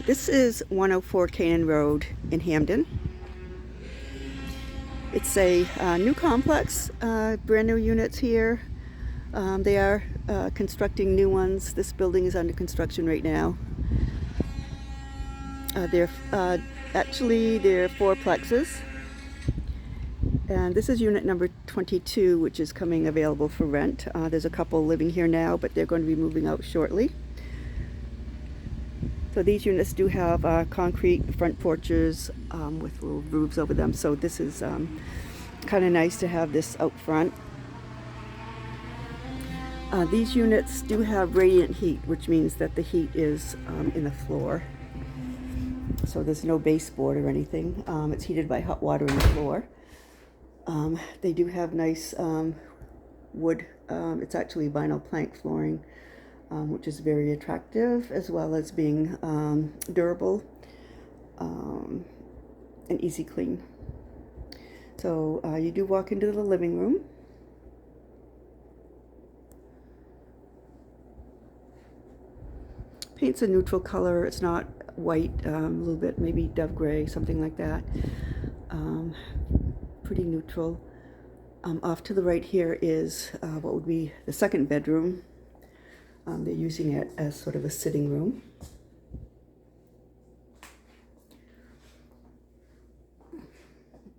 This is 104 Canaan Road in Hampden. It's a new complex, brand new units here. They are constructing new ones. This building is under construction right now. They're fourplexes. And this is unit number 22, which is coming available for rent. There's a couple living here now, but they're going to be moving out shortly. So these units do have concrete front porches with little roofs over them. So this is kind of nice to have this out front. These units do have radiant heat, which means that the heat is in the floor. So there's no baseboard or anything. It's heated by hot water in the floor. They do have nice wood. It's actually vinyl plank flooring, which is very attractive, as well as being durable and easy clean. So you do walk into the living room. Paint's a neutral color. It's not white, a little bit maybe dove gray, something like that. Pretty neutral. Off to the right here is what would be the second bedroom. They're using it as sort of a sitting room.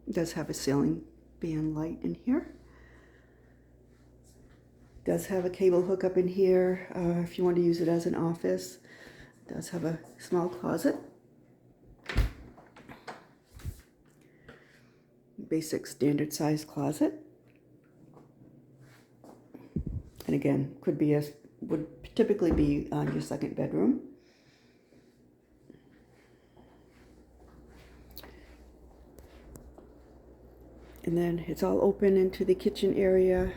It does have a ceiling fan light in here. It does have a cable hookup in here if you want to use it as an office. It does have a small closet. Basic standard size closet. And again, would typically be on your second bedroom. And then it's all open into the kitchen area.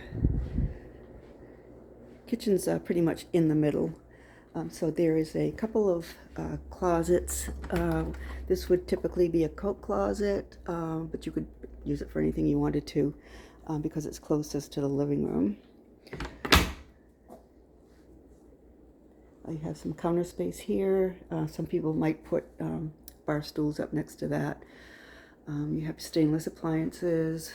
Kitchen's pretty much in the middle. So there is a couple of closets. This would typically be a coat closet, but you could use it for anything you wanted to because it's closest to the living room. You have some counter space here. Some people might put bar stools up next to that. You have stainless appliances.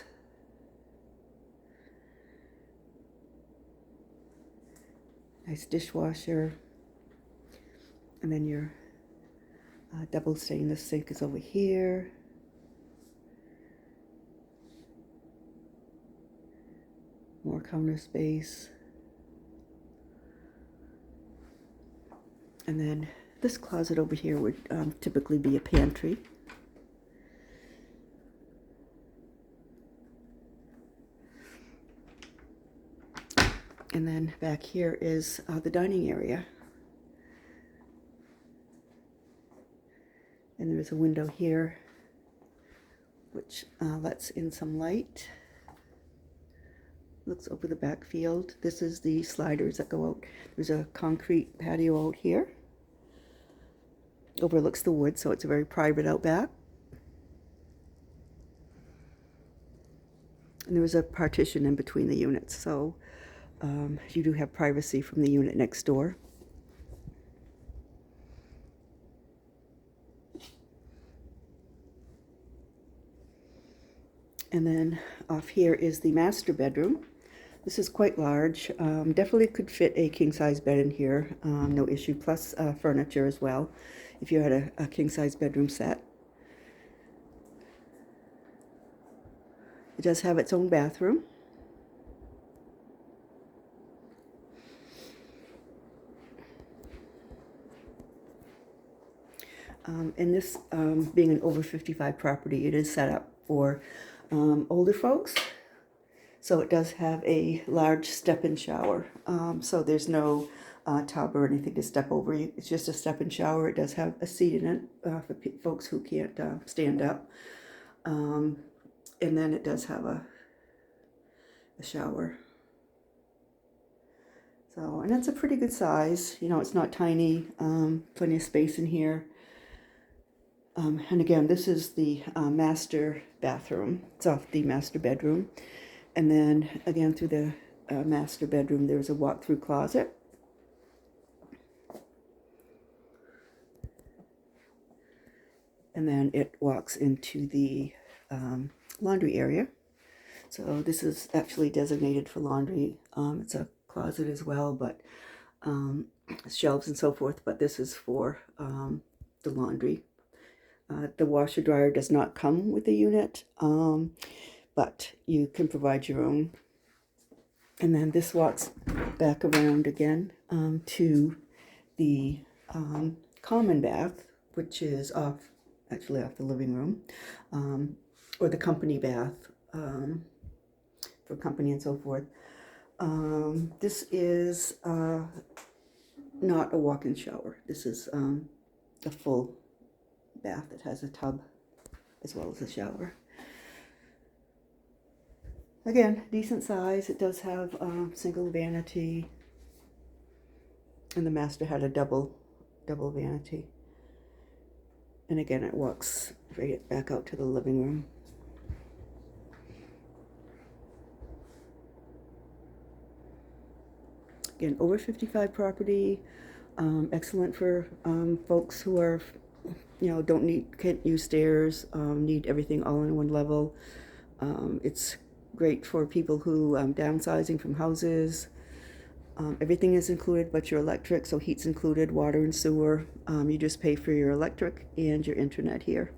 Nice dishwasher. And then your double stainless sink is over here. More counter space. And then this closet over here would typically be a pantry. And then back here is the dining area. And there's a window here which lets in some light. Looks over the back field. This is the sliders that go out. There's a concrete patio out here. Overlooks the wood, so it's a very private out back. And there was a partition in between the units, so you do have privacy from the unit next door. And then off here is the master bedroom. This is quite large. Definitely could fit a king-size bed in here, no issue, plus furniture as well, if you had a king-size bedroom set. It does have its own bathroom. And this being an over-55 property, it is set up for older folks. So it does have a large step-in shower. So there's no tub or anything to step over. It's just a step-in shower. It does have a seat in it for folks who can't stand up. And then it does have a shower. So, and it's a pretty good size. You know, it's not tiny. Plenty of space in here. And again, this is the master bathroom. It's off the master bedroom. And then again, through the master bedroom, there's a walk-through closet. and then it walks into the laundry area. So this is actually designated for laundry. It's a closet as well, but shelves and so forth, but this is for the laundry. The washer dryer does not come with the unit, but you can provide your own. And then this walks back around again to the common bath, which is actually off the living room, or the company bath for company and so forth. This is not a walk-in shower. This is a full bath that has a tub as well as a shower. Again, decent size. It does have single vanity, and the master had a double vanity. And again, it walks right back out to the living room. Again, over 55 property, excellent for folks who are, can't use stairs, need everything all in one level. It's great for people who downsizing from houses. Everything is included but your electric, so heat's included, water and sewer. You just pay for your electric and your internet here.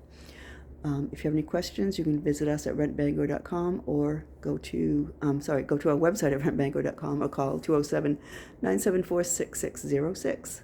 If you have any questions, you can visit us at rentbangor.com or go to our website at rentbangor.com or call 207-974-6606.